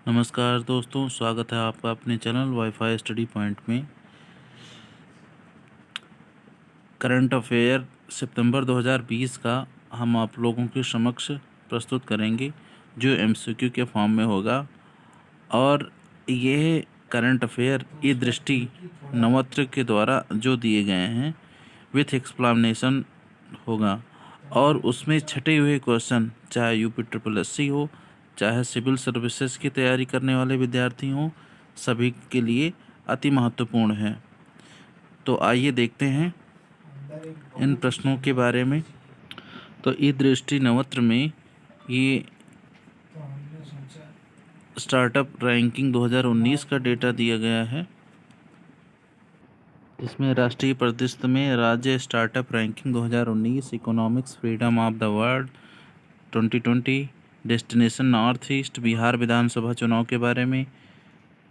नमस्कार दोस्तों, स्वागत है आपका अपने चैनल वाईफाई स्टडी पॉइंट में। करंट अफेयर सितंबर 2020 का हम आप लोगों के समक्ष प्रस्तुत करेंगे, जो एमसीक्यू के फॉर्म में होगा। और यह करंट अफेयर ई दृष्टि नवत्र के द्वारा जो दिए गए हैं विथ एक्सप्लेनेशन होगा, और उसमें छटे हुए क्वेश्चन चाहे यूपी हो, चाहे सिविल सर्विसेज की तैयारी करने वाले विद्यार्थी हों, सभी के लिए अति महत्वपूर्ण है। तो आइए देखते हैं इन प्रश्नों के बारे में। तो ई दृष्टि नवत्र में ये स्टार्टअप रैंकिंग 2019 का डेटा दिया गया है। इसमें राष्ट्रीय परिदृश्य में राज्य startup ranking 2019, economics freedom of the world 2020, destination north east, Bihar विधानसभा चुनाव के बारे में,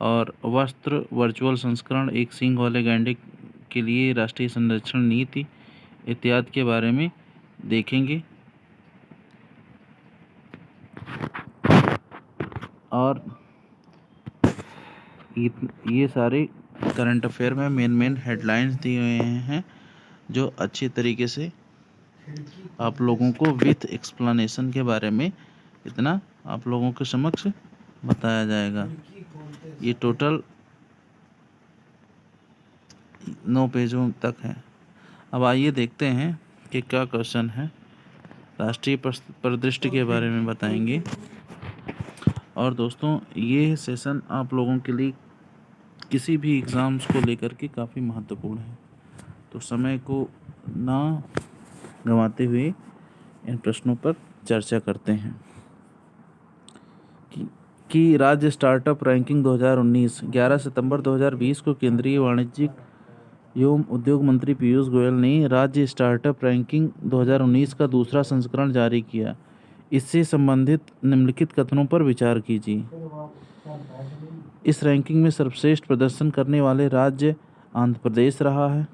और वस्त्र वर्चुअल संस्करण, एक सींग वाले गैंडे के लिए राष्ट्रीय संरक्षण नीति इत्यादि के बारे में देखेंगे। और ये सारे करंट अफेयर में मेन हेडलाइंस दिए हुए हैं, जो अच्छी तरीके से आप लोगों को विथ एक्सप्लेनेशन के बारे में इतना आप लोगों के समक्ष बताया जाएगा। ये टोटल 9 पेजों तक है। अब आइए देखते हैं कि क्या क्वेश्चन है। राष्ट्रीय परिदृष्टि के बारे में बताएंगे। और दोस्तों, ये सेशन आप लोगों के लिए किसी भी एग्ज़ाम्स को लेकर के काफ़ी महत्वपूर्ण है, तो समय को ना गंवाते हुए इन प्रश्नों पर चर्चा करते हैं। कि राज्य स्टार्टअप रैंकिंग 2019 11 सितंबर 2020 को केंद्रीय वाणिज्यिक एवं उद्योग मंत्री पीयूष गोयल ने राज्य स्टार्टअप रैंकिंग 2019 का दूसरा संस्करण जारी किया। इससे संबंधित निम्नलिखित कथनों पर विचार कीजिए। इस रैंकिंग में सर्वश्रेष्ठ प्रदर्शन करने वाले राज्य आंध्र प्रदेश रहा है।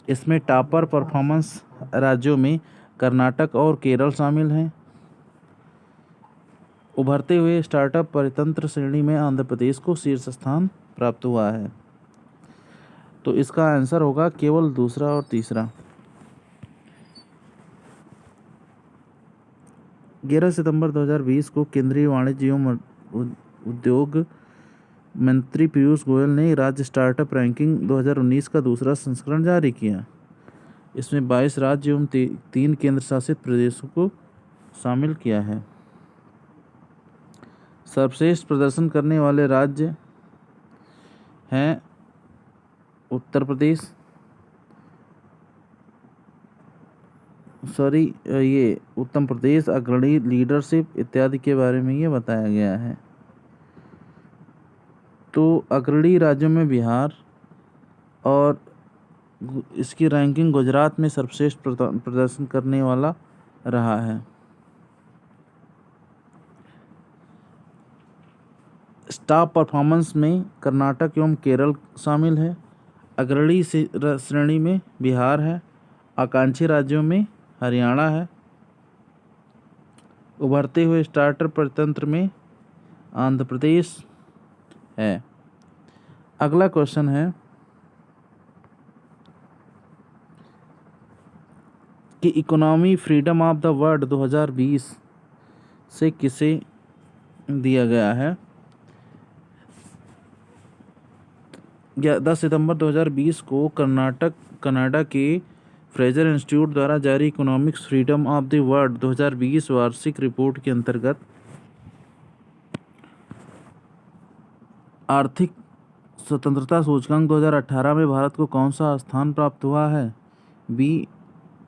इसमें टॉपर परफॉर्मेंस राज्यों में कर्नाटक और केरल शामिल हैं। उभरते हुए स्टार्टअप परितंत्र श्रेणी में आंध्र प्रदेश को शीर्ष स्थान प्राप्त हुआ है। तो इसका आंसर होगा केवल दूसरा और तीसरा। 11 सितंबर 2020 को केंद्रीय वाणिज्य एवं उद्योग मंत्री पीयूष गोयल ने राज्य स्टार्टअप रैंकिंग 2019 का दूसरा संस्करण जारी किया। इसमें 22 राज्य एवं 3 केंद्र शासित प्रदेशों को शामिल किया है। सर्वश्रेष्ठ प्रदर्शन करने वाले राज्य हैं उत्तर प्रदेश, ये उत्तर प्रदेश, अग्रणी लीडरशिप इत्यादि के बारे में ये बताया गया है। तो अग्रणी राज्यों में बिहार, और इसकी रैंकिंग गुजरात में सर्वश्रेष्ठ प्रदर्शन करने वाला रहा है। स्टाफ परफॉर्मेंस में कर्नाटक एवं केरल शामिल है। अग्रणी श्रेणी में बिहार है। आकांक्षी राज्यों में हरियाणा है। उभरते हुए स्टार्टअप परितंत्र में आंध्र प्रदेश है। अगला क्वेश्चन है कि economy freedom of the world 2020 से किसे दिया गया है। 10 सितंबर 2020 को कनाडा के फ्रेजर इंस्टीट्यूट द्वारा जारी economics freedom of the world 2020 वार्षिक रिपोर्ट के अंतर्गत आर्थिक स्वतंत्रता सूचकांक 2018 में भारत को कौन सा स्थान प्राप्त हुआ है। बी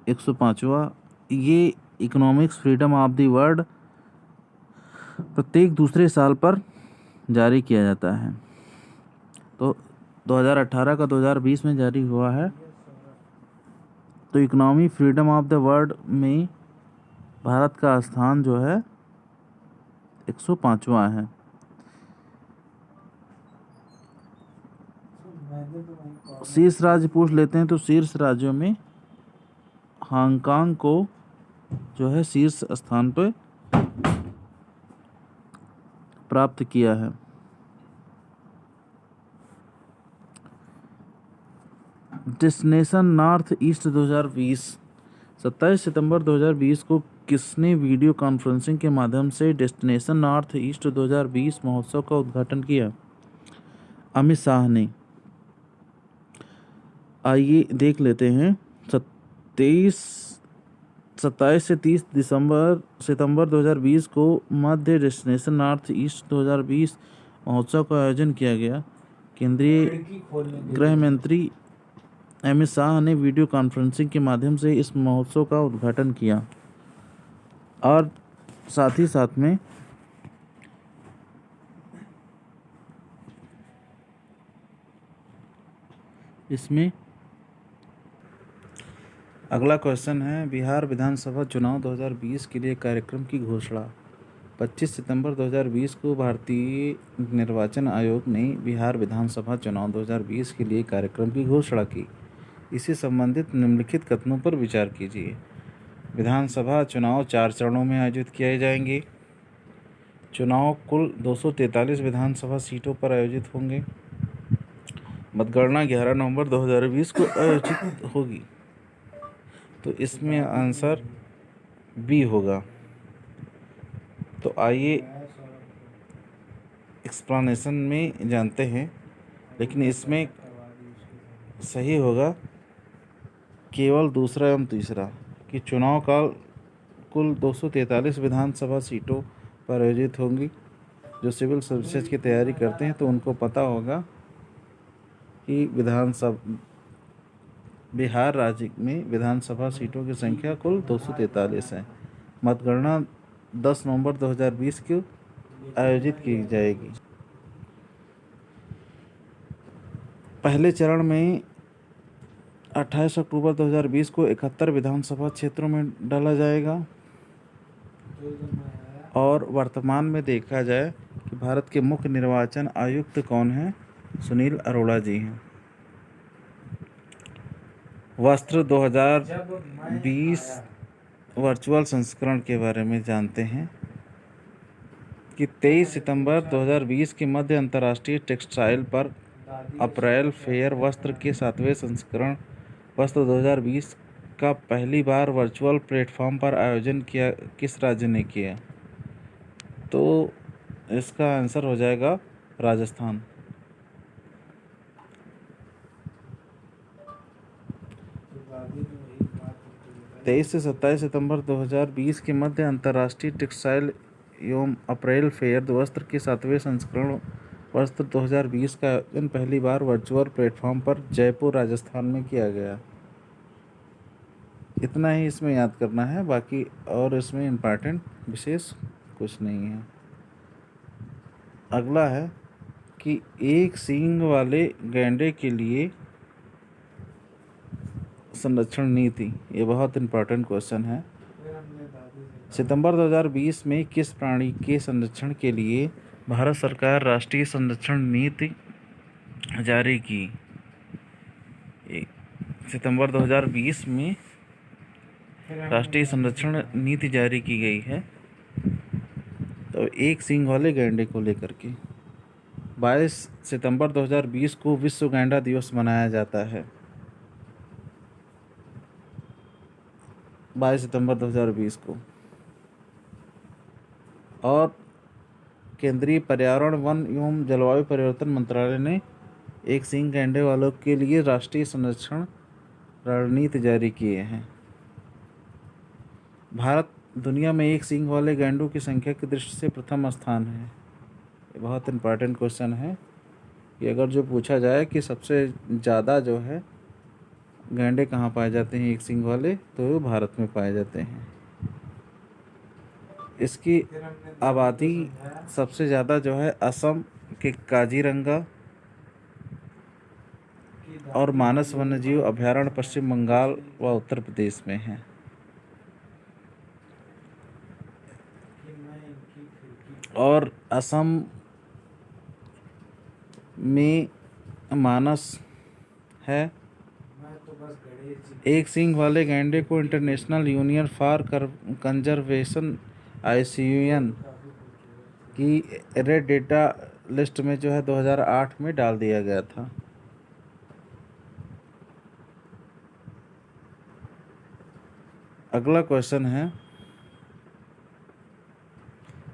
105वां। ये economics freedom of the world प्रत्येक दूसरे साल पर जारी किया जाता है। तो 2018 का 2020 में जारी हुआ है। तो economy freedom of the world में भारत का स्थान जो है 105वां है। शीर्ष राज्य पूछ लेते हैं। तो शीर्ष राज्यों में हांगकांग को जो है शीर्ष स्थान पर प्राप्त किया है। डेस्टिनेशन नॉर्थ ईस्ट 2020 27 सितंबर 2020 को किसने वीडियो कॉन्फ्रेंसिंग के माध्यम से डेस्टिनेशन नॉर्थ ईस्ट 2020 महोत्सव का उद्घाटन किया? अमित शाह ने। आइए देख लेते हैं। 27 से 30 सितंबर 2020 को मध्य डेस्टिनेशन नॉर्थ ईस्ट 2020 महोत्सव का आयोजन किया गया। केंद्रीय गृह मंत्री अमित शाह ने वीडियो कॉन्फ्रेंसिंग के माध्यम से इस महोत्सव का उद्घाटन किया और साथ ही साथ में इसमें अगला क्वेश्चन है, बिहार विधानसभा चुनाव 2020 के लिए कार्यक्रम की घोषणा। 25 सितंबर 2020 को भारतीय निर्वाचन आयोग ने बिहार विधानसभा चुनाव 2020 के लिए कार्यक्रम की घोषणा की। इससे संबंधित निम्नलिखित कथनों पर विचार कीजिए। विधानसभा चुनाव 4 चरणों में आयोजित किए जाएंगे। चुनाव कुल 243 विधानसभा सीटों पर आयोजित होंगे। मतगणना 11 नवंबर 2020 को आयोजित होगी। तो इसमें आंसर बी होगा। तो आइए एक्सप्लेनेशन में जानते हैं, लेकिन इसमें सही होगा केवल दूसरा एवं तीसरा कि चुनाव काल कुल 243 विधानसभा सीटों पर आयोजित होंगी। जो सिविल सर्विसेज की तैयारी करते हैं तो उनको पता होगा कि बिहार राज्य में विधानसभा सीटों की संख्या कुल 243 है। मतगणना 10 नवंबर 2020 को आयोजित की जाएगी। पहले चरण में 28 अक्टूबर 2020 को 71 विधानसभा क्षेत्रों में डाला जाएगा। और वर्तमान में देखा जाए कि भारत के मुख्य निर्वाचन आयुक्त कौन हैं? सुनील अरोड़ा जी हैं। वस्त्र 2020 वर्चुअल संस्करण के बारे में जानते हैं कि 23 सितंबर 2020 के मध्य अंतर्राष्ट्रीय टेक्सटाइल पर अप्रैल फेयर वस्त्र के 7वें संस्करण वस्त्र 2020 का पहली बार वर्चुअल प्लेटफॉर्म पर आयोजन किया किस राज्य ने किया? तो इसका आंसर हो जाएगा राजस्थान। 23 से 27 सितंबर 2020 के मध्य अंतर्राष्ट्रीय टेक्सटाइल एवं अप्रैल फेयर वस्त्र के 7वें संस्करण वस्त्र 2020 का आयोजन पहली बार वर्चुअल प्लेटफॉर्म पर जयपुर राजस्थान में किया गया। इतना ही इसमें याद करना है, बाकी और इसमें इम्पॉर्टेंट विशेष कुछ नहीं है। अगला है कि एक सींग वाले गैंडे के लिए संरक्षण नीति, ये बहुत इम्पोर्टेंट क्वेश्चन है। सितंबर 2020 में किस प्राणी के संरक्षण के लिए भारत सरकार राष्ट्रीय संरक्षण नीति जारी की? सितंबर 2020 में राष्ट्रीय संरक्षण नीति जारी की गई है, तो एक सींग वाले गैंडे को लेकर के। 22 सितंबर 2020 को विश्व गैंडा दिवस मनाया जाता है। 22 सितंबर 2020 को। और केंद्रीय पर्यावरण, वन एवं जलवायु परिवर्तन मंत्रालय ने एक सींग गैंडे वालों के लिए राष्ट्रीय संरक्षण रणनीति जारी किए हैं। भारत दुनिया में एक सींग वाले गैंडों की संख्या की दृष्टि से प्रथम स्थान है। ये बहुत इम्पोर्टेंट क्वेश्चन है कि अगर जो पूछा जाए कि सबसे ज़्यादा जो है गैंडे कहाँ पाए जाते हैं एक सींग वाले, तो वो भारत में पाए जाते हैं। इसकी आबादी सबसे ज़्यादा जो है असम के काजीरंगा और मानस वन्यजीव अभयारण्य पश्चिम बंगाल व उत्तर प्रदेश में है। और असम में मानस है। एक सींग वाले गैंडे को international union for conservation IUCN कि रेड डेटा लिस्ट में जो है 2008 में डाल दिया गया था। अगला क्वेश्चन है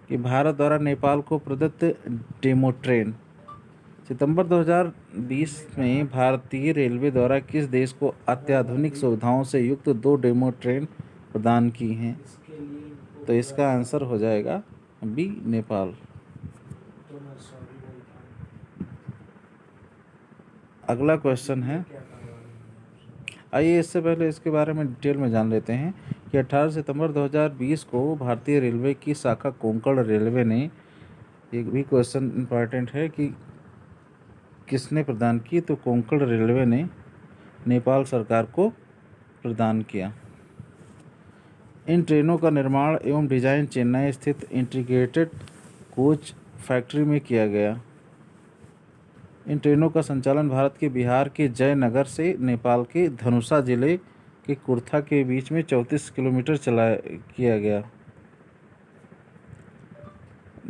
कि भारत द्वारा नेपाल को प्रदत्त डेमो ट्रेन। सितंबर 2020 में भारतीय रेलवे द्वारा किस देश को अत्याधुनिक सुविधाओं से युक्त 2 डेमो ट्रेन प्रदान की हैं? तो इसका आंसर हो जाएगा बी, नेपाल। अगला क्वेश्चन है, आइए इससे पहले इसके बारे में डिटेल में जान लेते हैं कि 18 सितंबर 2020 को भारतीय रेलवे की शाखा कोंकण रेलवे ने, एक भी क्वेश्चन इम्पॉर्टेंट है कि किसने प्रदान की, तो कोंकण रेलवे ने नेपाल सरकार को प्रदान किया। इन ट्रेनों का निर्माण एवं डिजाइन चेन्नई स्थित इंटीग्रेटेड कोच फैक्ट्री में किया गया। इन ट्रेनों का संचालन भारत के बिहार के जयनगर से नेपाल के धनुषा जिले के कुर्था के बीच में 34 किलोमीटर किया गया।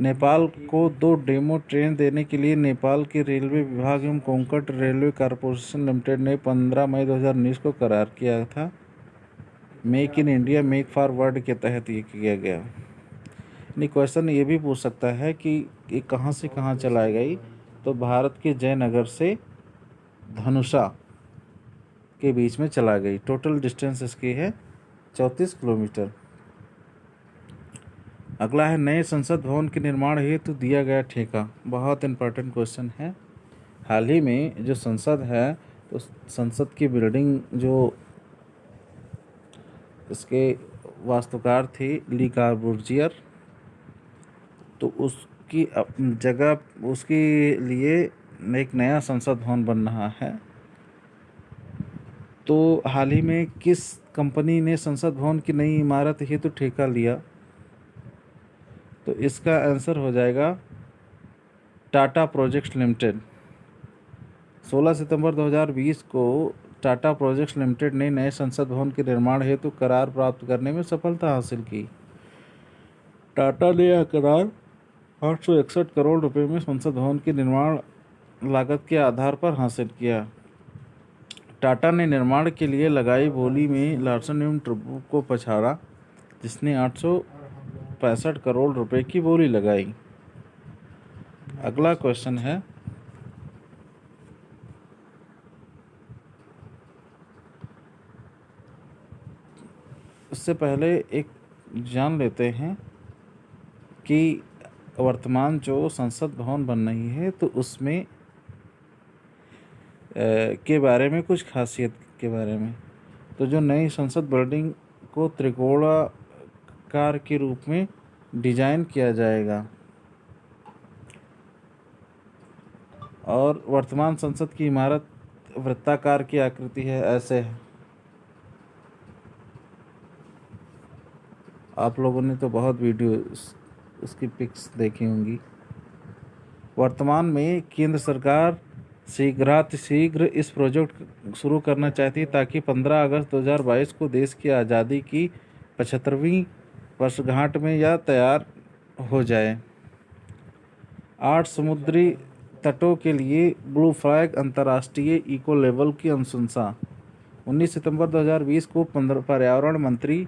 नेपाल को 2 डेमो ट्रेन देने के लिए नेपाल के रेलवे विभाग एवं कोंकण रेलवे कॉरपोरेशन लिमिटेड ने 15 मई 2019 को करार किया था। Make in India make for world के तहत ये किया गया। नहीं, क्वेश्चन ये भी पूछ सकता है कि ये कहाँ से कहाँ चलाई गई, तो भारत के जयनगर से धनुषा के बीच में चला गई। टोटल डिस्टेंस इसकी है 34 किलोमीटर। अगला है, नए संसद भवन के निर्माण हेतु दिया गया ठेका। बहुत इंपॉर्टेंट क्वेश्चन है। हाल ही में जो संसद है, तो संसद की बिल्डिंग जो इसके वास्तुकार थे ली कॉर्बूजियर, तो उसकी जगह उसके लिए एक नया संसद भवन बन रहा है। तो हाल ही में किस कंपनी ने संसद भवन की नई इमारत हेतु ठेका लिया? तो इसका आंसर हो जाएगा टाटा प्रोजेक्ट्स लिमिटेड। 16 सितंबर 2020 को टाटा प्रोजेक्ट्स लिमिटेड ने नए संसद भवन के निर्माण हेतु करार प्राप्त करने में सफलता हासिल की। टाटा ने यह करार 861 करोड़ रुपए में संसद भवन के निर्माण लागत के आधार पर हासिल किया। टाटा ने निर्माण के लिए लगाई बोली में लार्सन एवं टुब्रो को पछाड़ा, जिसने 865 करोड़ रुपए की बोली लगाई। अगला क्वेश्चन है, इससे पहले एक जान लेते हैं कि वर्तमान जो संसद भवन बन रही है, तो उसमें के बारे में, कुछ खासियत के बारे में। तो जो नई संसद बिल्डिंग को त्रिकोणाकार के रूप में डिजाइन किया जाएगा और वर्तमान संसद की इमारत वृत्ताकार की आकृति है, ऐसे है। आप लोगों ने तो बहुत वीडियो उसकी पिक्स देखी होंगी। वर्तमान में केंद्र सरकार शीघ्र इस प्रोजेक्ट शुरू करना चाहती है ताकि 15 अगस्त 2022 को देश की आज़ादी की 75वीं वर्षगांठ में यह तैयार हो जाए। 8 समुद्री तटों के लिए ब्लू फ्लैग अंतर्राष्ट्रीय इको लेवल की अनुशंसा। 19 सितंबर 2020 को पर्यावरण मंत्री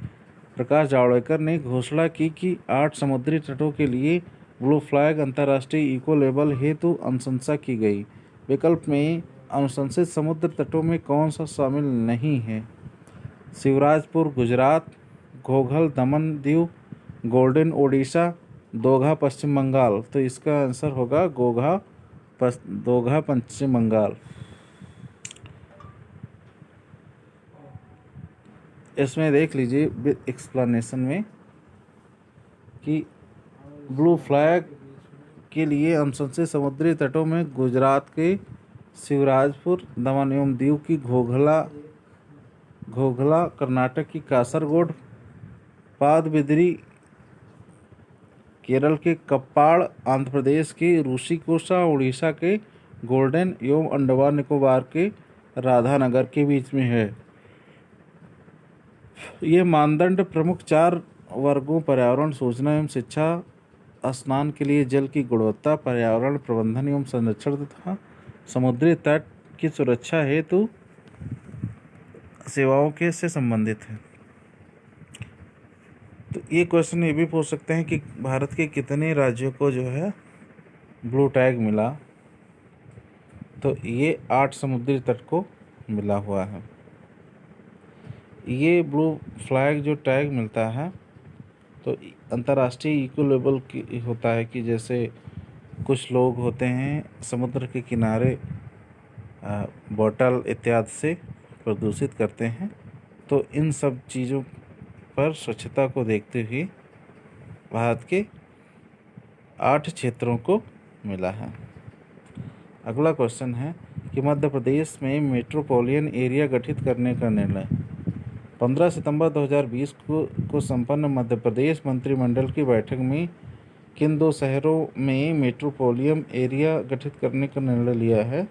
प्रकाश जावड़ेकर ने घोषणा की कि 8 समुद्री तटों के लिए ब्लू फ्लैग अंतर्राष्ट्रीय इको लेवल हेतु अनुशंसा की गई। विकल्प में अनुशंसित समुद्र तटों में कौन सा शामिल नहीं है? शिवराजपुर गुजरात, घोघल दमन दीव, गोल्डन ओडिशा, दोघा पश्चिम बंगाल। तो इसका आंसर होगा दोघा पश्चिम बंगाल। इसमें देख लीजिए एक्सप्लेनेशन में कि ब्लू फ्लैग के लिए अनुशंसित समुद्री तटों में गुजरात के शिवराजपुर, दमन एवं दीव की घोघला, कर्नाटक की कासरगोड, पादबिद्री, केरल के कप्पाड़, आंध्र प्रदेश के ऋषिकोशा, उड़ीसा के गोल्डन एवं अंडमान निकोबार के राधानगर के बीच में है। ये मानदंड प्रमुख 4 वर्गों पर्यावरण, सूचना एवं शिक्षा, स्नान के लिए जल की गुणवत्ता, पर्यावरण प्रबंधन एवं संरक्षण तथा समुद्री तट की सुरक्षा हेतु सेवाओं के से संबंधित है। तो ये क्वेश्चन ये भी पूछ सकते हैं कि भारत के कितने राज्यों को जो है ब्लू टैग मिला। तो ये 8 समुद्री तट को मिला हुआ है। ये ब्लू फ्लैग जो टैग मिलता है तो अंतर्राष्ट्रीय इको लेवल की होता है कि जैसे कुछ लोग होते हैं समुद्र के किनारे बोतल इत्यादि से प्रदूषित करते हैं। तो इन सब चीज़ों पर स्वच्छता को देखते हुए भारत के 8 क्षेत्रों को मिला है। अगला क्वेश्चन है कि मध्य प्रदेश में मेट्रोपॉलिटन एरिया गठित करने का निर्णय 15 सितंबर 2020 को संपन्न मध्य प्रदेश मंत्रिमंडल की बैठक में किन 2 शहरों में मेट्रोपॉलिटन एरिया गठित करने का निर्णय लिया है।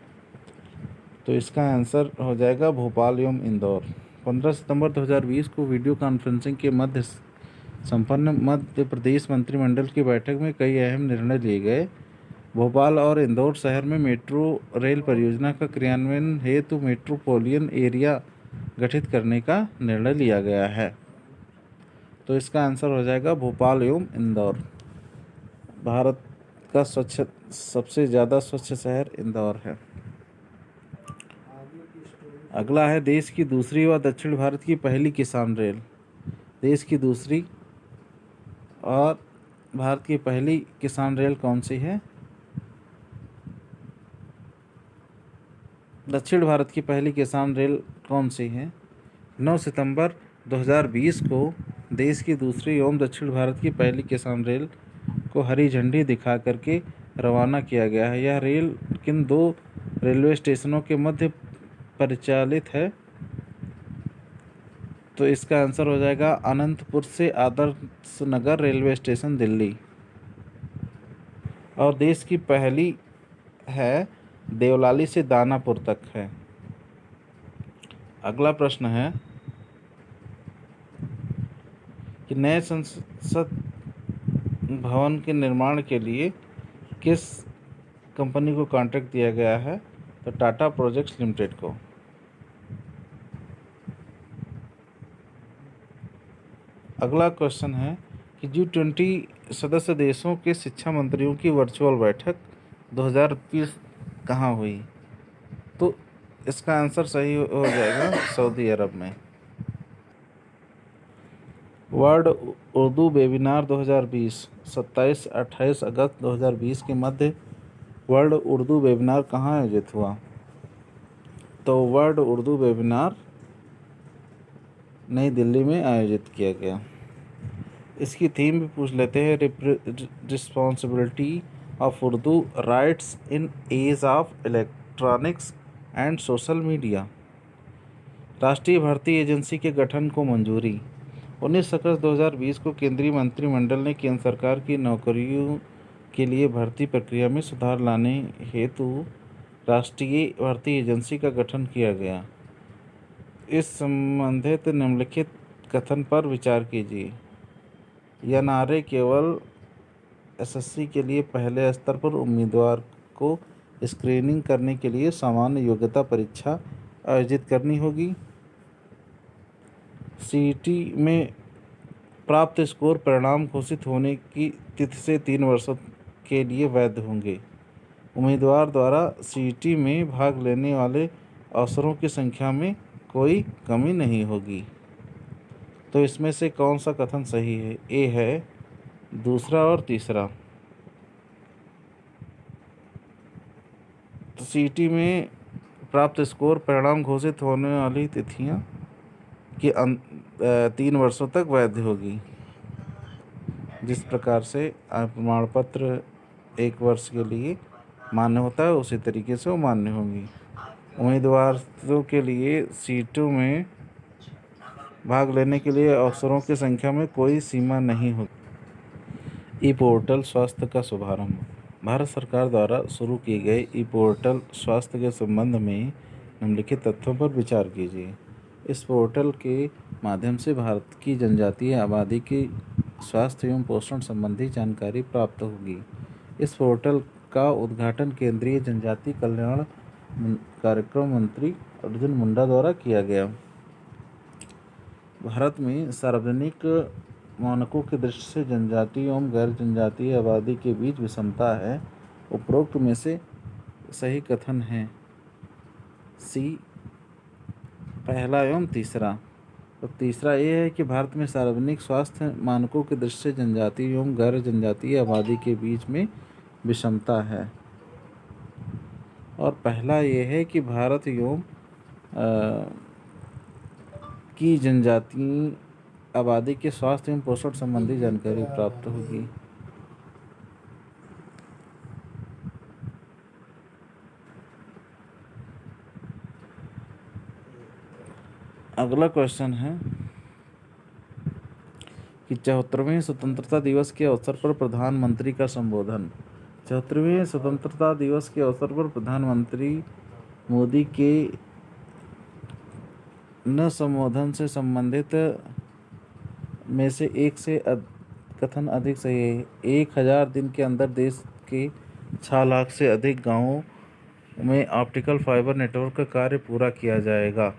तो इसका आंसर हो जाएगा भोपाल एवं इंदौर। 15 सितंबर 2020 को वीडियो कॉन्फ्रेंसिंग के मध्य संपन्न मध्य प्रदेश मंत्रिमंडल की बैठक में कई अहम निर्णय लिए गए। भोपाल और इंदौर शहर में मेट्रो रेल परियोजना का क्रियान्वयन हेतु मेट्रोपॉलिटन एरिया गठित करने का निर्णय लिया गया है। तो इसका आंसर हो जाएगा भोपाल एवं इंदौर। भारत का सबसे ज़्यादा स्वच्छ शहर इंदौर है। अगला है देश की दूसरी व दक्षिण भारत की पहली किसान रेल। देश की दूसरी और भारत की पहली किसान रेल कौन सी है? दक्षिण भारत की पहली किसान रेल कौन सी है? 9 सितंबर 2020 को देश की दूसरी एवं दक्षिण भारत की पहली किसान रेल को हरी झंडी दिखा करके रवाना किया गया है। यह रेल किन 2 रेलवे स्टेशनों के मध्य परिचालित है? तो इसका आंसर हो जाएगा अनंतपुर से आदर्श नगर रेलवे स्टेशन दिल्ली। और देश की पहली है देवलाली से दानापुर तक है। अगला प्रश्न है कि नए संसद भवन के निर्माण के लिए किस कंपनी को कॉन्ट्रैक्ट दिया गया है? तो टाटा प्रोजेक्ट्स लिमिटेड को। अगला क्वेश्चन है कि G20 सदस्य देशों के शिक्षा मंत्रियों की वर्चुअल बैठक 2020 कहाँ हुई? तो इसका आंसर सही हो जाएगा सऊदी अरब में। वर्ल्ड उर्दू वेबिनार 2020 27-28 अगस्त 2020 के मध्य वर्ल्ड उर्दू वेबिनार कहाँ आयोजित हुआ? तो वर्ल्ड उर्दू वेबिनार नई दिल्ली में आयोजित किया गया। इसकी थीम भी पूछ लेते हैं, responsibility of Urdu rights in age of electronics and social media. राष्ट्रीय भर्ती एजेंसी के गठन को मंजूरी। 19 अगस्त 2020 को केंद्रीय मंत्रिमंडल ने केंद्र सरकार की नौकरियों के लिए भर्ती प्रक्रिया में सुधार लाने हेतु राष्ट्रीय भर्ती एजेंसी का गठन किया गया। इस संबंधित निम्नलिखित कथन पर विचार कीजिए। एनआरए केवल एसएससी के लिए पहले स्तर पर उम्मीदवार को स्क्रीनिंग करने के लिए सामान्य योग्यता परीक्षा आयोजित करनी होगी। सीईटी में प्राप्त स्कोर परिणाम घोषित होने की तिथि से 3 वर्षों के लिए वैध होंगे। उम्मीदवार द्वारा सीईटी में भाग लेने वाले अवसरों की संख्या में कोई कमी नहीं होगी। तो इसमें से कौन सा कथन सही है? ए है, दूसरा और तीसरा। तो सीईटी में प्राप्त स्कोर परिणाम घोषित होने वाली तिथियां कि 3 वर्षों तक वैध होगी। जिस प्रकार से प्रमाण पत्र 1 वर्ष के लिए मान्य होता है उसी तरीके से वो मान्य होंगी। उम्मीदवारों के लिए सीटों में भाग लेने के लिए अवसरों की संख्या में कोई सीमा नहीं होगी। ई पोर्टल स्वास्थ्य का शुभारंभ। भारत सरकार द्वारा शुरू किए गए ई पोर्टल स्वास्थ्य के संबंध में निम्नलिखित तथ्यों पर विचार कीजिए। इस पोर्टल के माध्यम से भारत की जनजातीय आबादी की स्वास्थ्य एवं पोषण संबंधी जानकारी प्राप्त होगी। इस पोर्टल का उद्घाटन केंद्रीय जनजातीय कल्याण कार्यक्रम मंत्री अर्जुन मुंडा द्वारा किया गया। भारत में सार्वजनिक मानकों की दृष्टि से जनजातीय एवं गैर जनजातीय आबादी के बीच विषमता है। उपरोक्त में से सही कथन है। सी पहला एवं तीसरा। तो तीसरा ये है कि भारत में सार्वजनिक स्वास्थ्य मानकों की दृष्टि से जनजातीय एवं गैर जनजातीय आबादी के बीच में विषमता है। और पहला ये है कि भारत एवं की जनजातीय आबादी के स्वास्थ्य एवं पोषण संबंधी जानकारी प्राप्त होगी। अगला क्वेश्चन है कि 74वें स्वतंत्रता दिवस के अवसर पर प्रधानमंत्री का संबोधन। 74वें स्वतंत्रता दिवस के अवसर पर प्रधानमंत्री मोदी के न संबोधन से संबंधित में से एक से कथन अधिक सही है। 1000 दिन के अंदर देश के 6 लाख से अधिक गांवों में ऑप्टिकल फाइबर नेटवर्क का कार्य पूरा किया जाएगा।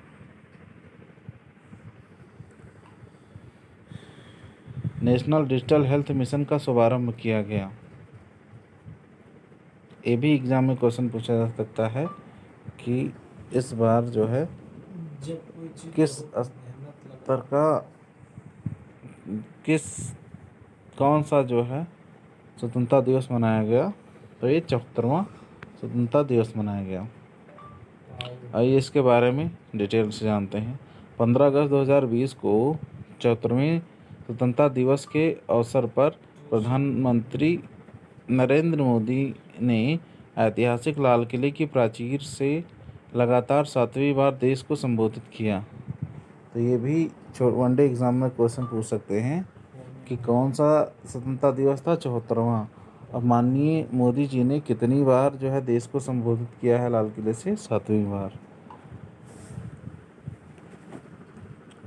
नेशनल डिजिटल हेल्थ मिशन का शुभारंभ किया गया। ये भी एग्जाम में क्वेश्चन पूछा जा सकता है कि इस बार जो है किस स्तर का कौन सा जो है स्वतंत्रता दिवस मनाया गया। तो ये 74वां स्वतंत्रता दिवस मनाया गया। आइए इसके बारे में डिटेल से जानते हैं। 15 अगस्त 2020 को 74वें स्वतंत्रता दिवस के अवसर पर प्रधानमंत्री नरेंद्र मोदी ने ऐतिहासिक लाल किले की प्राचीर से लगातार 7वीं बार देश को संबोधित किया। तो ये भी वनडे एग्जाम में क्वेश्चन पूछ सकते हैं कि कौन सा स्वतंत्रता दिवस था। 74वां। अब माननीय मोदी जी ने कितनी बार जो है देश को संबोधित किया है लाल किले से? 7वीं बार।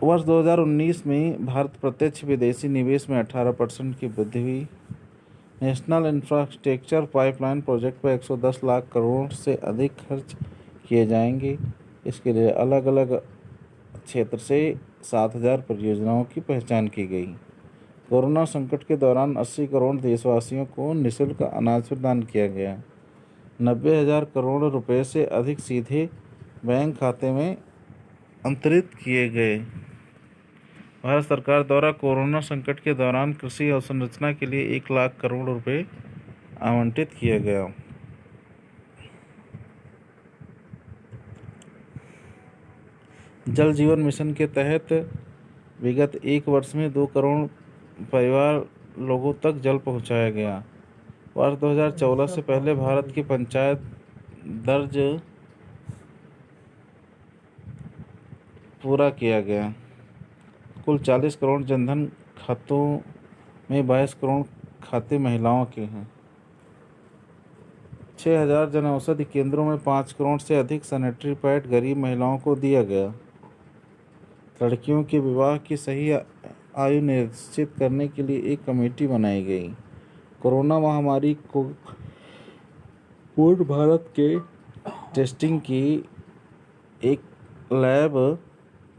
वर्ष 2019 में भारत प्रत्यक्ष विदेशी निवेश में 18% की वृद्धि हुई। नेशनल इंफ्रास्ट्रक्चर पाइपलाइन प्रोजेक्ट पर 110 लाख करोड़ से अधिक खर्च किए जाएंगे। इसके लिए अलग अलग क्षेत्र से 7000 परियोजनाओं की पहचान की गई। कोरोना संकट के दौरान 80 करोड़ देशवासियों को निःशुल्क अनाज प्रदान किया गया। 90,000 करोड़ रुपए से अधिक सीधे बैंक खाते में अंतरित किए गए। भारत सरकार द्वारा कोरोना संकट के दौरान कृषि अवसंरचना के लिए 1 लाख करोड़ रुपए आवंटित किया गया। जल जीवन मिशन के तहत विगत 1 वर्ष में 2 करोड़ परिवार लोगों तक जल पहुंचाया गया। वर्ष 2014 से पहले भारत की पंचायत दर्ज पूरा किया गया। कुल 40 करोड़ जनधन खातों में 22 करोड़ खाते महिलाओं के हैं। 6000 जन औषधि केंद्रों में 5 करोड़ से अधिक सैनिटरी पैड गरीब महिलाओं को दिया गया। लड़कियों के विवाह की सही आयु निश्चित करने के लिए एक कमेटी बनाई गई। कोरोना महामारी को पूर्ण भारत के टेस्टिंग की एक लैब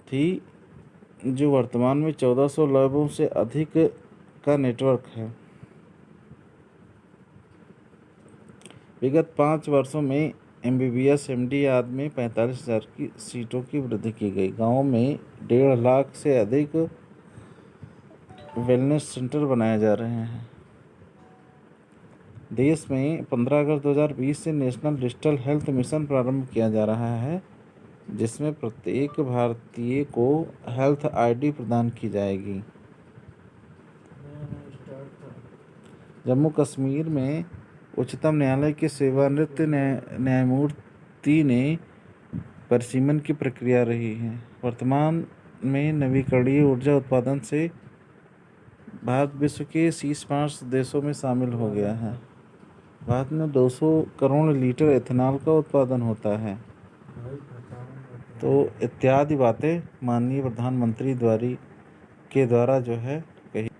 थी जो वर्तमान में 1400 लैबों से अधिक का नेटवर्क है। विगत 5 वर्षों में MBBS MD आदि में 45,000 की सीटों की वृद्धि की गई। गाँव में 1.5 लाख से अधिक वेलनेस सेंटर बनाए जा रहे हैं। देश में 15 अगस्त 2020 से नेशनल डिजिटल हेल्थ मिशन प्रारंभ किया जा रहा है, जिसमें प्रत्येक भारतीय को हेल्थ ID प्रदान की जाएगी। जम्मू कश्मीर में उच्चतम न्यायालय के सेवानिवृत्त न्यायमूर्ति ने परिसीमन की प्रक्रिया रही है। वर्तमान में नवीकरणीय ऊर्जा उत्पादन से भारत विश्व के शीर्ष 5 देशों में शामिल हो गया है। भारत में 200 करोड़ लीटर इथेनॉल का उत्पादन होता है। तो इत्यादि बातें माननीय प्रधानमंत्री के द्वारा जो है कही।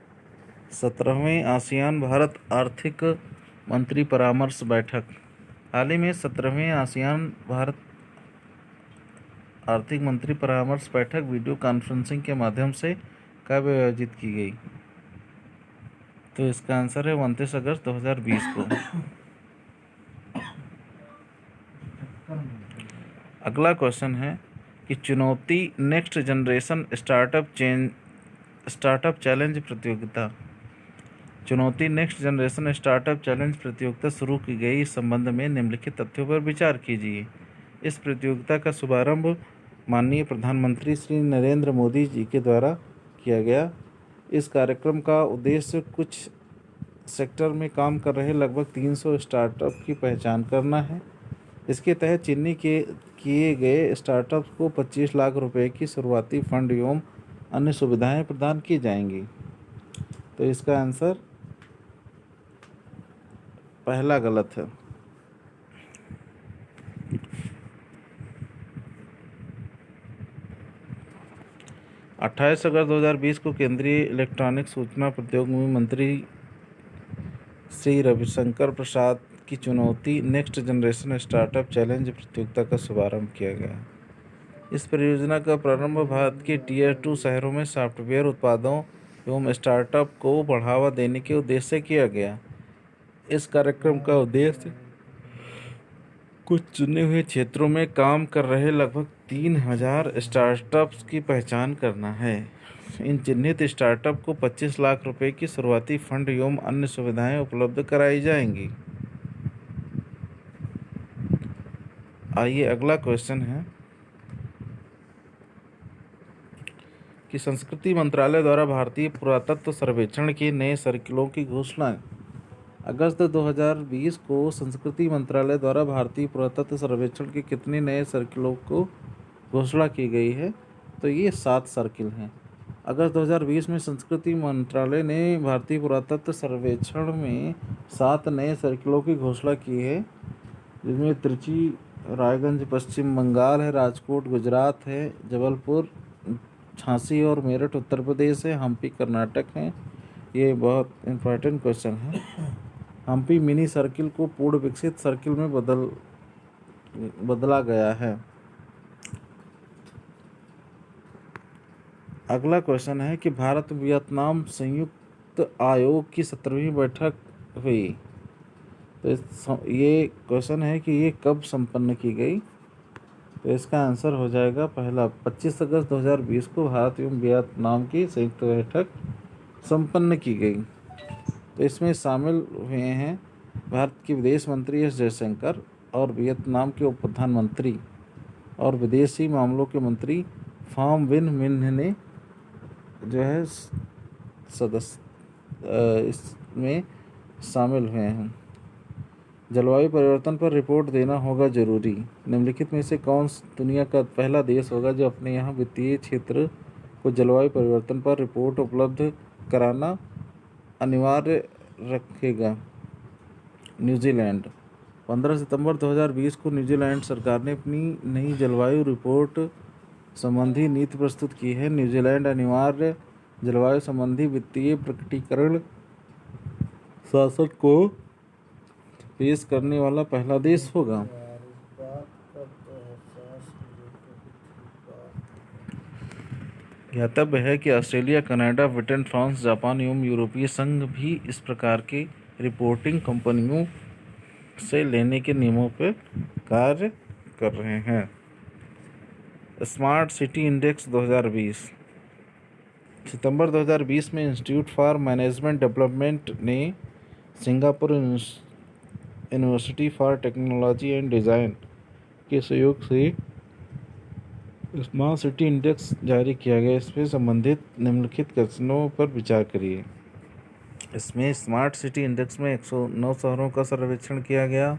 17वीं आसियान भारत आर्थिक मंत्री परामर्श बैठक। हाल ही में 17वीं आसियान भारत आर्थिक मंत्री परामर्श बैठक वीडियो कॉन्फ्रेंसिंग के माध्यम से कब आयोजित की गई? तो इसका आंसर है 29 अगस्त 2020 को। अगला क्वेश्चन है कि चुनौती नेक्स्ट जनरेशन स्टार्टअप चैलेंज प्रतियोगिता। चुनौती नेक्स्ट जनरेशन स्टार्टअप चैलेंज प्रतियोगिता शुरू की गई। इस संबंध में निम्नलिखित तथ्यों पर विचार कीजिए। इस प्रतियोगिता का शुभारंभ माननीय प्रधानमंत्री श्री नरेंद्र मोदी जी के द्वारा किया गया। इस कार्यक्रम का उद्देश्य कुछ सेक्टर में काम कर रहे लगभग 300 स्टार्टअप की पहचान करना है। इसके तहत चिन्हित किए गए स्टार्टअप्स को 25 लाख रुपए की शुरुआती फंड एवं अन्य सुविधाएं प्रदान की जाएंगी। तो इसका आंसर पहला गलत है। 28 अगस्त 2020 को केंद्रीय इलेक्ट्रॉनिक सूचना प्रौद्योगिकी मंत्री श्री रविशंकर प्रसाद की चुनौती नेक्स्ट जनरेशन स्टार्टअप चैलेंज प्रतियोगिता का शुभारंभ किया गया। इस परियोजना का प्रारंभ भारत के टियर 2 शहरों में सॉफ्टवेयर उत्पादों एवं स्टार्टअप को बढ़ावा देने के उद्देश्य से किया गया। इस कार्यक्रम का उद्देश्य कुछ चुने हुए क्षेत्रों में काम कर रहे लगभग 3000 स्टार्टअप्स की पहचान करना है। इन चिन्हित स्टार्टअप को 25 लाख रुपए की शुरुआती फंड एवं अन्य सुविधाएं उपलब्ध कराई जाएंगी। आइए अगला क्वेश्चन है कि संस्कृति मंत्रालय द्वारा भारतीय पुरातत्व सर्वेक्षण के नए सर्किलों की घोषणा। अगस्त 2020 को संस्कृति मंत्रालय द्वारा भारतीय पुरातत्व सर्वेक्षण के कितने नए सर्किलों को घोषणा की गई है? तो ये 7 सर्किल हैं। अगस्त 2020 में संस्कृति मंत्रालय ने भारतीय पुरातत्व सर्वेक्षण में 7 नए सर्किलों की घोषणा की है, जिसमें त्रिची रायगंज पश्चिम बंगाल है, राजकोट गुजरात है, जबलपुर झांसी और मेरठ उत्तर प्रदेश है, हम्पी कर्नाटक है। ये बहुत इम्पोर्टेंट क्वेश्चन है। हम्पी मिनी सर्किल को पूर्ण विकसित सर्किल में बदला गया है। अगला क्वेश्चन है कि भारत वियतनाम संयुक्त आयोग की 17वीं बैठक हुई। तो ये क्वेश्चन है कि ये कब संपन्न की गई? तो इसका आंसर हो जाएगा पहला 25 अगस्त 2020 को भारत एवं वियतनाम की संयुक्त बैठक संपन्न की गई। तो इसमें शामिल हुए हैं भारत के विदेश मंत्री एस जयशंकर और वियतनाम के उप प्रधानमंत्री और विदेशी मामलों के मंत्री फाम विन मिन्ह ने जो है इसमें शामिल हुए हैं। जलवायु परिवर्तन पर रिपोर्ट देना होगा जरूरी। निम्नलिखित में से कौन दुनिया का पहला देश होगा जो अपने यहाँ वित्तीय क्षेत्र को जलवायु परिवर्तन पर रिपोर्ट उपलब्ध कराना अनिवार्य रखेगा? न्यूजीलैंड। 15 सितंबर 2020 को न्यूजीलैंड सरकार ने अपनी नई जलवायु रिपोर्ट संबंधी नीति प्रस्तुत की है। न्यूजीलैंड अनिवार्य जलवायु संबंधी वित्तीय प्रकटीकरण शासन को पेश करने वाला पहला देश होगा। ज्ञातव्य है कि Australia, Canada, Britain, France, Japan एवं यूरोपीय संघ भी इस प्रकार के रिपोर्टिंग कंपनियों से लेने के नियमों पर कार्य कर रहे हैं। Smart city index 2020। सितंबर 2020 में इंस्टीट्यूट फॉर मैनेजमेंट डेवलपमेंट ने Singapore university for technology and design के सहयोग से स्मार्ट सिटी इंडेक्स जारी किया गया। इसमें संबंधित निम्नलिखित क्वेश्चनों पर विचार करिए। इसमें स्मार्ट सिटी इंडेक्स में 109 शहरों का सर्वेक्षण किया गया।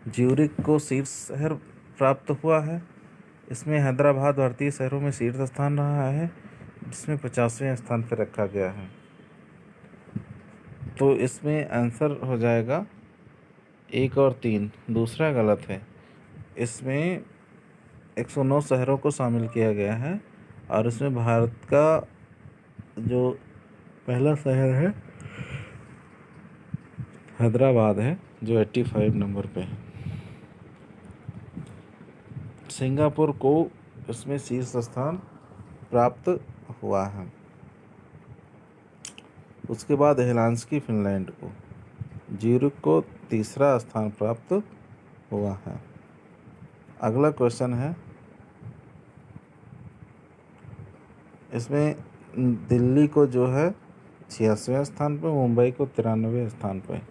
ज्यूरिख को शीर्ष शहर प्राप्त हुआ है। इसमें हैदराबाद भारतीय शहरों में शीर्ष स्थान रहा है, जिसमें 50वें स्थान पर रखा गया है। तो इसमें आंसर हो जाएगा 1 और 3। दूसरा गलत है। इसमें 109 शहरों को शामिल किया गया है और इसमें भारत का जो पहला शहर है हैदराबाद है जो 85 नंबर पे है। सिंगापुर को इसमें शीर्ष स्थान प्राप्त हुआ है। उसके बाद हेलांस्की फिनलैंड को, ज्यूरिख को तीसरा स्थान प्राप्त हुआ है। अगला क्वेश्चन है, इसमें दिल्ली को जो है 86वें स्थान पर, मुंबई को 93वें स्थान पर।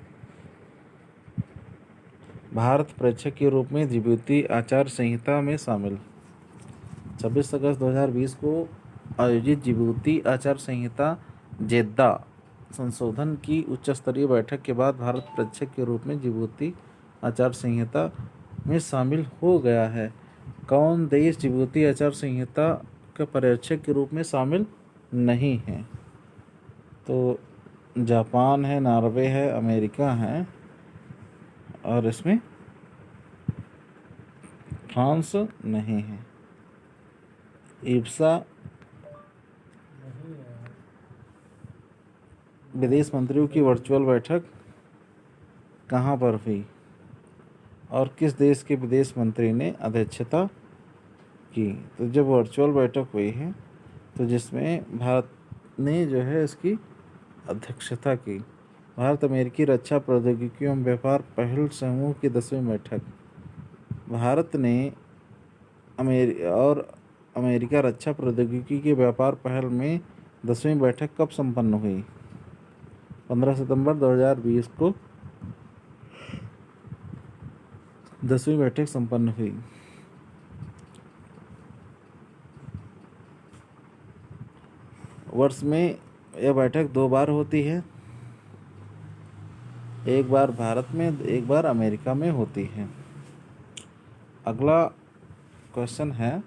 भारत प्रेक्षक के रूप में जिबूती आचार संहिता में शामिल। 26 अगस्त 2020 को आयोजित जिबूती आचार संहिता जेद्दा संशोधन की उच्च स्तरीय बैठक के बाद भारत प्रेक्षक के रूप में जिबूती आचार संहिता में शामिल हो गया है। कौन देश जिबूती आचार संहिता के पर्यवेक्षक के रूप में शामिल नहीं है? तो जापान है, नॉर्वे है, अमेरिका है और इसमें फ्रांस नहीं है। इब्सा विदेश मंत्रियों की वर्चुअल बैठक कहाँ पर हुई और किस देश के विदेश मंत्री ने अध्यक्षता की? तो जब वर्चुअल बैठक हुई है तो जिसमें भारत ने जो है इसकी अध्यक्षता की। भारत अमेरिकी रक्षा प्रौद्योगिकी एवं व्यापार पहल समूह की 10वीं बैठक। भारत ने अमेरिका रक्षा प्रौद्योगिकी के व्यापार पहल में 10वीं बैठक कब संपन्न हुई? 15 सितंबर 2020 को 10वीं बैठक संपन्न हुई। वर्ष में यह बैठक 2 बार होती है, एक बार भारत में, एक बार अमेरिका में होती है। अगला क्वेश्चन है,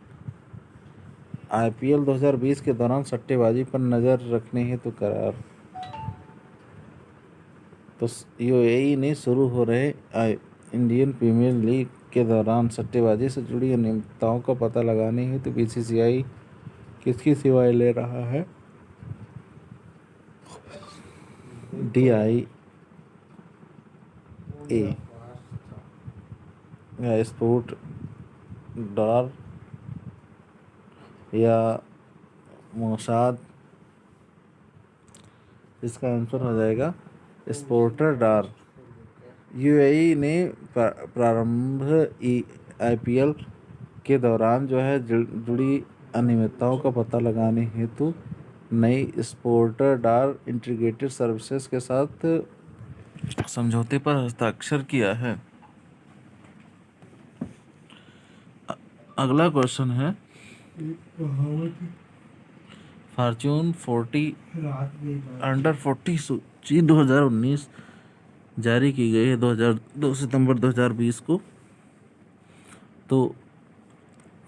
IPL 2020 के दौरान सट्टेबाजी पर नज़र रखने हेतु करार। तो UAE ने शुरू हो रहे इंडियन प्रीमियर लीग के दौरान सट्टेबाजी से जुड़ी अनियमितताओं का पता लगाने हेतु BCCI किसकी सेवाएं ले रहा है? DIA या स्पोर्ट डार या मोसाद? इसका आंसर हो जाएगा स्पोर्टर डार। UAE ने प्रारंभ IPL के दौरान जो है जुड़ी अनियमितताओं का पता लगाने हेतु नई स्पोर्टर डार इंटीग्रेटेड सर्विसेज के साथ समझौते पर हस्ताक्षर किया है। अगला क्वेश्चन है, फॉर्च्यून 40 अंडर 40 सूची 2019 जारी की गई है 2 सितंबर 2020 को। तो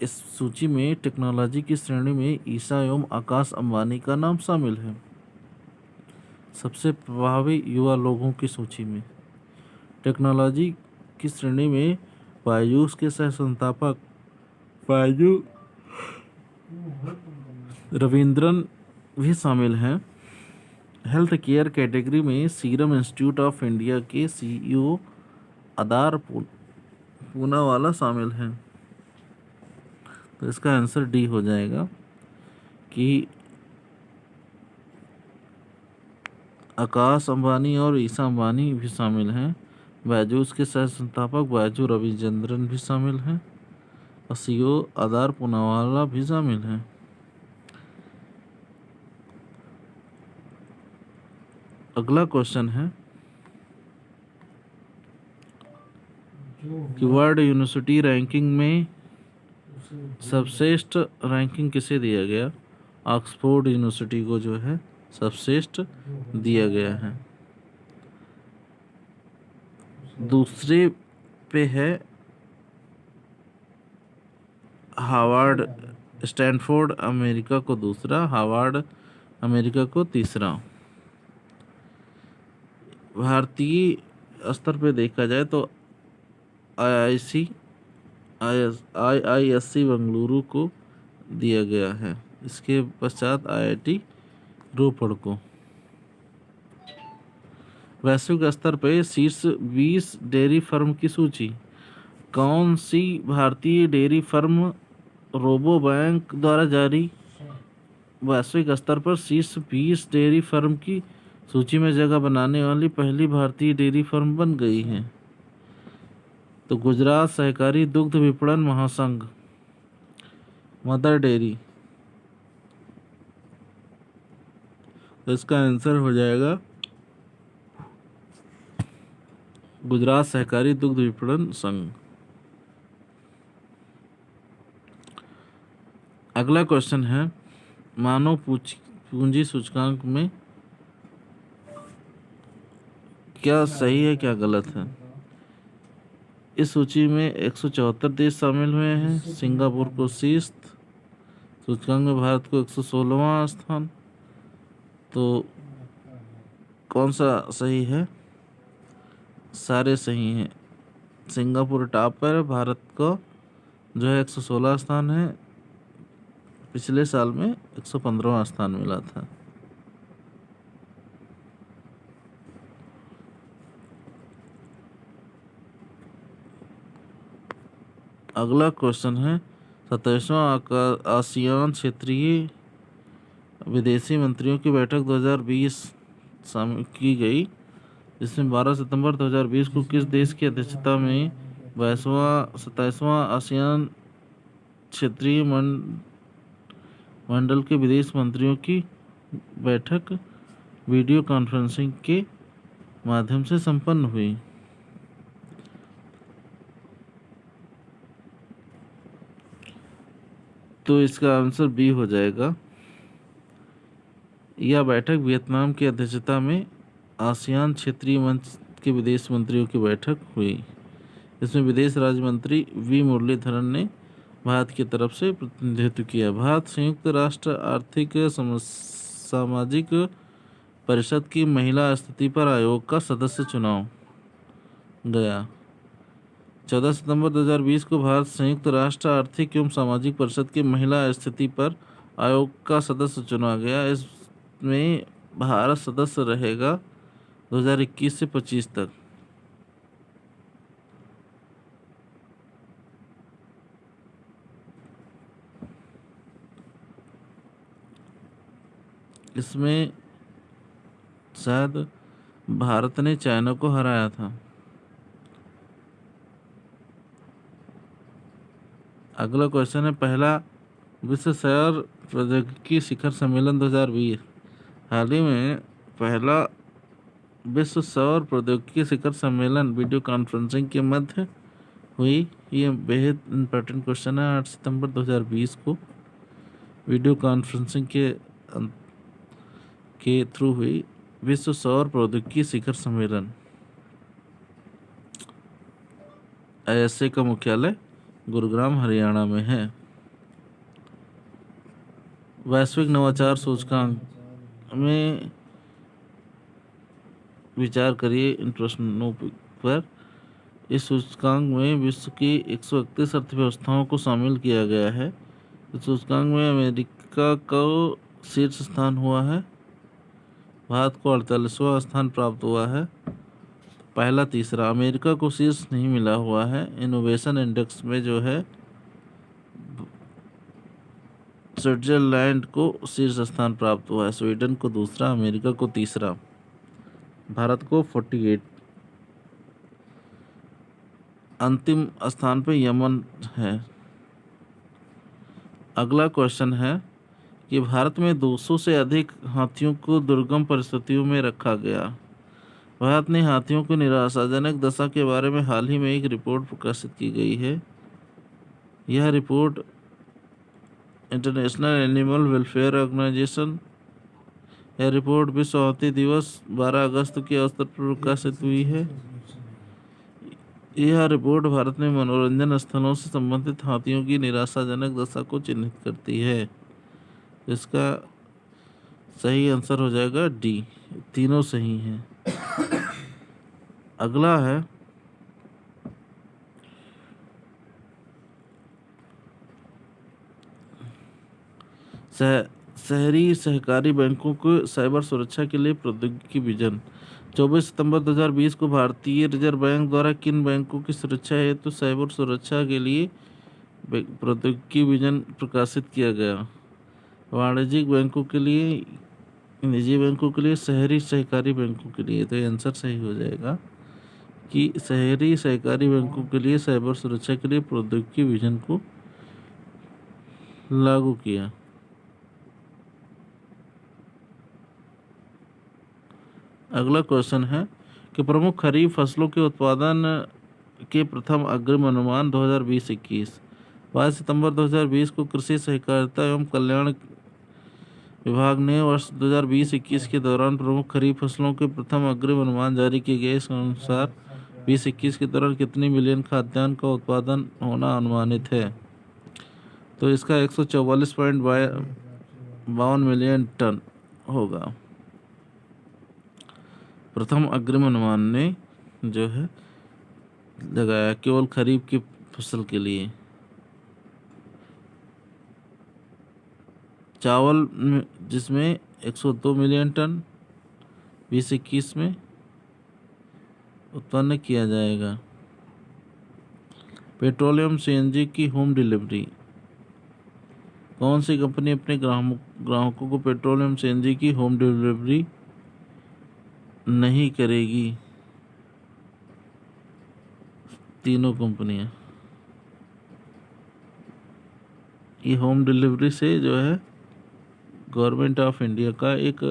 इस सूची में टेक्नोलॉजी की श्रेणी में ईशा एवं आकाश अंबानी का नाम शामिल है। सबसे प्रभावी युवा लोगों की सूची में टेक्नोलॉजी की श्रेणी में बायजूस के सह संस्थापक बायजू रविंद्रन भी शामिल हैं। हेल्थ केयर कैटेगरी में सीरम इंस्टीट्यूट ऑफ इंडिया के CEO आदार पूनावाला शामिल हैं। तो इसका आंसर डी हो जाएगा कि आकाश अंबानी और ईशा अंबानी भी शामिल हैं। बायजूस के सह संस्थापक बायजू रविचंद्रन भी शामिल हैं और CEO आदार पूनावाला भी शामिल हैं। अगला क्वेश्चन है कि वर्ल्ड यूनिवर्सिटी रैंकिंग में सर्वश्रेष्ठ रैंकिंग किसे दिया गया? ऑक्सफोर्ड यूनिवर्सिटी को जो है सर्वश्रेष्ठ दिया गया है। दूसरे पे है हार्वर्ड, स्टैनफोर्ड अमेरिका को दूसरा, हार्वर्ड अमेरिका को तीसरा। भारतीय स्तर पे देखा जाए तो IISc बेंगलुरु को दिया गया है। इसके पश्चात IIT रोपड़ को। वैश्विक स्तर पर शीर्ष 20 डेयरी फर्म की सूची। कौन सी भारतीय डेयरी फर्म रोबो बैंक द्वारा जारी वैश्विक स्तर पर शीर्ष 20 डेयरी फर्म की सूची में जगह बनाने वाली पहली भारतीय डेयरी फर्म बन गई है? तो गुजरात सहकारी दुग्ध विपणन महासंघ, मदर डेयरी। तो इसका आंसर हो जाएगा गुजरात सहकारी दुग्ध विपणन संघ। अगला क्वेश्चन है, मानव पूंजी सूचकांक में क्या सही है क्या गलत है? इस सूची में 174 देश शामिल हुए हैं। सिंगापुर को शीर्ष सूचकांक में, भारत को 116वां स्थान। तो कौन सा सही है? सारे सही हैं। सिंगापुर टॉप पर है, भारत का जो है 116 स्थान है, पिछले साल में 115वां स्थान मिला था। अगला क्वेश्चन है, 27वां आसियान क्षेत्रीय विदेशी मंत्रियों की बैठक 2020 की गई, जिसमें 12 सितंबर 2020 को किस देश की अध्यक्षता में 27वां आसियान क्षेत्रीय मंडल के विदेश मंत्रियों की बैठक वीडियो कॉन्फ्रेंसिंग के माध्यम से संपन्न हुई? तो इसका आंसर बी हो जाएगा। यह बैठक वियतनाम की अध्यक्षता में आसियान क्षेत्रीय मंच के विदेश मंत्रियों की बैठक हुई। इसमें विदेश राज्य मंत्री वी मुरलीधरन ने भारत की तरफ से प्रतिनिधित्व किया। भारत संयुक्त राष्ट्र आर्थिक सामाजिक परिषद की महिला स्थिति पर आयोग का सदस्य चुनाव गया। 14 सितंबर 2020 को भारत संयुक्त राष्ट्र आर्थिक एवं सामाजिक परिषद की महिला स्थिति पर आयोग का सदस्य चुना गया। इसमें भारत सदस्य रहेगा 2021 से 25 तक। इसमें शायद भारत ने चाइना को हराया था। अगला क्वेश्चन है, पहला विश्व सौर प्रौद्योगिकी शिखर सम्मेलन 2020। हाल ही में पहला विश्व सौर प्रौद्योगिकी शिखर सम्मेलन वीडियो कॉन्फ्रेंसिंग के मध्य हुई। ये बेहद इम्पोर्टेंट क्वेश्चन है। 8 सितंबर 2020 को वीडियो कॉन्फ्रेंसिंग के थ्रू हुई विश्व सौर प्रौद्योगिकी शिखर सम्मेलन। ISA का मुख्यालय गुरुग्राम हरियाणा में है। वैश्विक नवाचार सूचकांक में विचार करिए इन प्रश्नों पर। इस सूचकांक में विश्व की 131 अर्थव्यवस्थाओं को शामिल किया गया है। इस सूचकांक में अमेरिका को शीर्ष स्थान हुआ है, भारत को 48वां स्थान प्राप्त हुआ है। पहला तीसरा अमेरिका को शीर्ष नहीं मिला हुआ है। इनोवेशन इंडेक्स में जो है स्विट्जरलैंड को शीर्ष स्थान प्राप्त हुआ है, स्वीडन को दूसरा, अमेरिका को तीसरा, भारत को 48। अंतिम स्थान पर यमन है। अगला क्वेश्चन है कि भारत में 200 से अधिक हाथियों को दुर्गम परिस्थितियों में रखा गया। भारत ने हाथियों की निराशाजनक दशा के बारे में हाल ही में एक रिपोर्ट प्रकाशित की गई है। यह report International Animal Welfare Organisation, यह रिपोर्ट विश्व हाथी दिवस 12 अगस्त के अवसर पर प्रकाशित हुई है। यह रिपोर्ट भारत में मनोरंजन स्थलों से संबंधित हाथियों की निराशाजनक दशा को चिन्हित करती है। इसका सही आंसर हो जाएगा डी, तीनों सही हैं। अगला है शहरी सहकारी बैंकों को साइबर सुरक्षा के लिए प्रौद्योगिकी विजन। 24 सितंबर 2020 को भारतीय रिजर्व बैंक द्वारा किन बैंकों की सुरक्षा हेतु साइबर सुरक्षा के लिए प्रौद्योगिकी विजन प्रकाशित किया गया? वाणिज्यिक बैंकों के लिए, निजी बैंकों के लिए, शहरी सहकारी बैंकों के लिए। तो ये आंसर सही हो जाएगा कि शहरी सहकारी बैंकों के लिए साइबर सुरक्षा के लिए प्रौद्योगिकी विजन को लागू किया। अगला क्वेश्चन है कि प्रमुख खरीफ फसलों के उत्पादन के प्रथम अग्रिम अनुमान 2020-21। 22 सितंबर 2020 को कृषि सहकारिता एवं कल्याण विभाग ने वर्ष 2020-21 के दौरान प्रमुख खरीफ फसलों के प्रथम अग्रिम अनुमान जारी किए गए। इस अनुसार 2021 के दौरान कितनी मिलियन खाद्यान्न का उत्पादन होना अनुमानित है? तो इसका 144.52 मिलियन टन होगा। प्रथम अग्रिम अनुमान ने जो है लगाया केवल खरीफ की फसल के लिए। चावल जिसमें 102 मिलियन टन 2021 में उत्पन्न किया जाएगा। पेट्रोलियम सीएनजी की होम डिलीवरी। कौन सी कंपनी अपने ग्राहकों को पेट्रोलियम सीएनजी की होम डिलीवरी नहीं करेगी? तीनों कंपनियां। ये होम डिलीवरी से जो है गवर्नमेंट ऑफ इंडिया का एक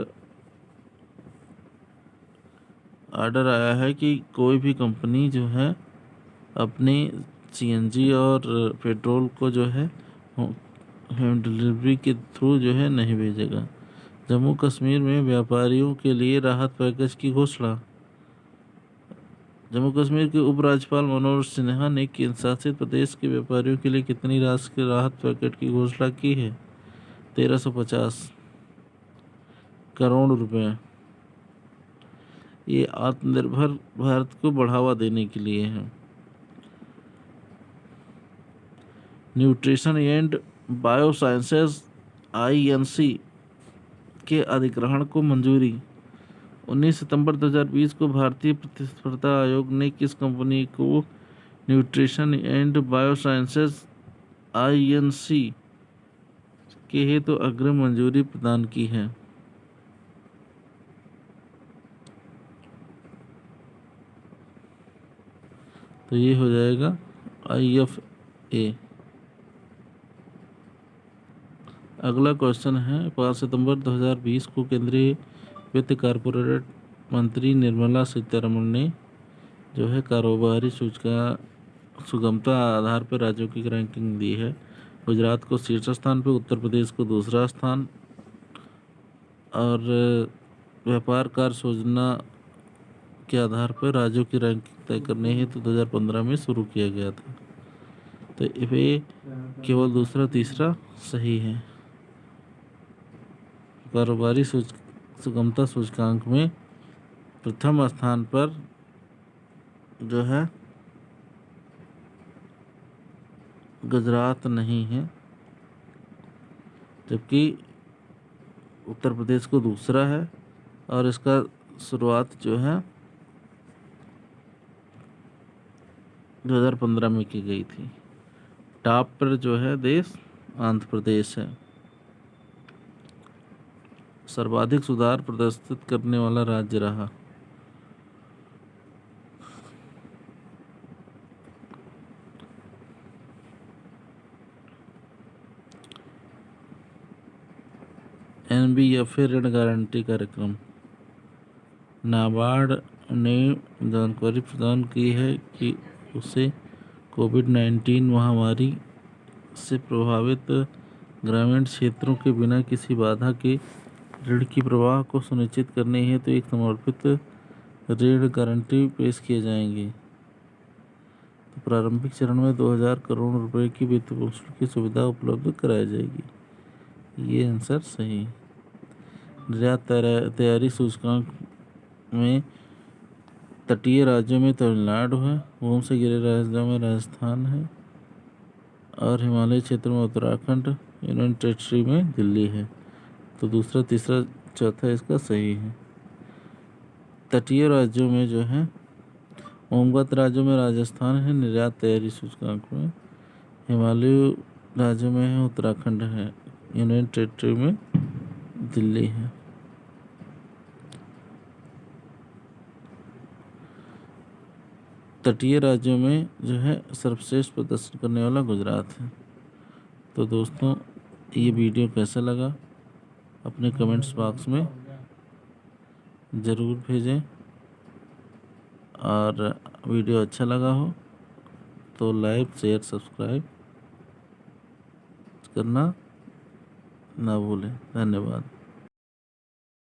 ऑर्डर आया है कि कोई भी कंपनी जो है अपनी सीएनजी और पेट्रोल को जो है होम डिलीवरी के थ्रू जो है नहीं भेजेगा। जम्मू कश्मीर में व्यापारियों के लिए राहत पैकेज की घोषणा। जम्मू कश्मीर के उपराज्यपाल मनोज सिन्हा ने केंद्र शासित प्रदेश के व्यापारियों के लिए कितनी राशि के राहत पैकेज की घोषणा की है? 1350 करोड़ रुपए। ये आत्मनिर्भर भारत को बढ़ावा देने के लिए है। न्यूट्रिशन एंड बायोसाइंसेज INC के अधिग्रहण को मंजूरी। 19 सितंबर 2020 को भारतीय प्रतिस्पर्धा आयोग ने किस कंपनी को न्यूट्रिशन एंड बायोसाइंसेज INC के हेतु अग्रिम मंजूरी प्रदान की है? तो ये हो जाएगा IFA। अगला क्वेश्चन है 5 सितंबर 2020 को केंद्रीय वित्त कारपोरेट मंत्री निर्मला सीतारमण ने जो है कारोबारी सूचकांक सुगमता आधार पर राज्यों की रैंकिंग दी है। गुजरात को शीर्ष स्थान पर, उत्तर प्रदेश को दूसरा स्थान, और व्यापार कार्य योजना के आधार पर राज्यों की रैंकिंग तय करने हेतु 2015 में शुरू किया गया था। तो ये केवल दूसरा तीसरा सही है। कारोबारी सुगमता सूचकांक में प्रथम स्थान पर जो है गुजरात नहीं है, जबकि उत्तर प्रदेश को दूसरा है, और इसका शुरुआत जो है 2015 में की गई थी। टॉप पर जो है देश आंध्र प्रदेश है। सर्वाधिक सुधार प्रदर्शित करने वाला राज्य रहा। NBFA ऋण गारंटी कार्यक्रम। नाबार्ड ने जानकारी प्रदान की है कि उसे कोविड-19 महामारी से प्रभावित ग्रामीण क्षेत्रों के बिना किसी बाधा के ऋण की प्रवाह को सुनिश्चित करने हेतु एक समर्पित ऋण गारंटी पेश किए जाएंगे। तो प्रारंभिक चरण में 2000 करोड़ रुपए की वित्त पोषण की सुविधा उपलब्ध कराई जाएगी। ये आंसर सही। निर्यात तैयारी सूचकांक में तटीय राज्यों में तमिलनाडु है, भूमि से घिरे राज्यों में राजस्थान है, और हिमालय क्षेत्र में उत्तराखंड, यूनियन टेरिटरी में दिल्ली है। तो दूसरा तीसरा चौथा इसका सही है। तटीय राज्यों में जो है, ओमगत राज्यों में राजस्थान है, निर्यात तैयारी सूचकांक में। हिमालयी राज्यों में है उत्तराखंड है, यूनियन टेरिटरी में दिल्ली है। तटीय राज्यों में जो है सर्वश्रेष्ठ प्रदर्शन करने वाला गुजरात है। तो दोस्तों, ये वीडियो कैसा लगा अपने कमेंट्स बॉक्स में ज़रूर भेजें, और वीडियो अच्छा लगा हो तो लाइक शेयर सब्सक्राइब करना ना भूलें। धन्यवाद।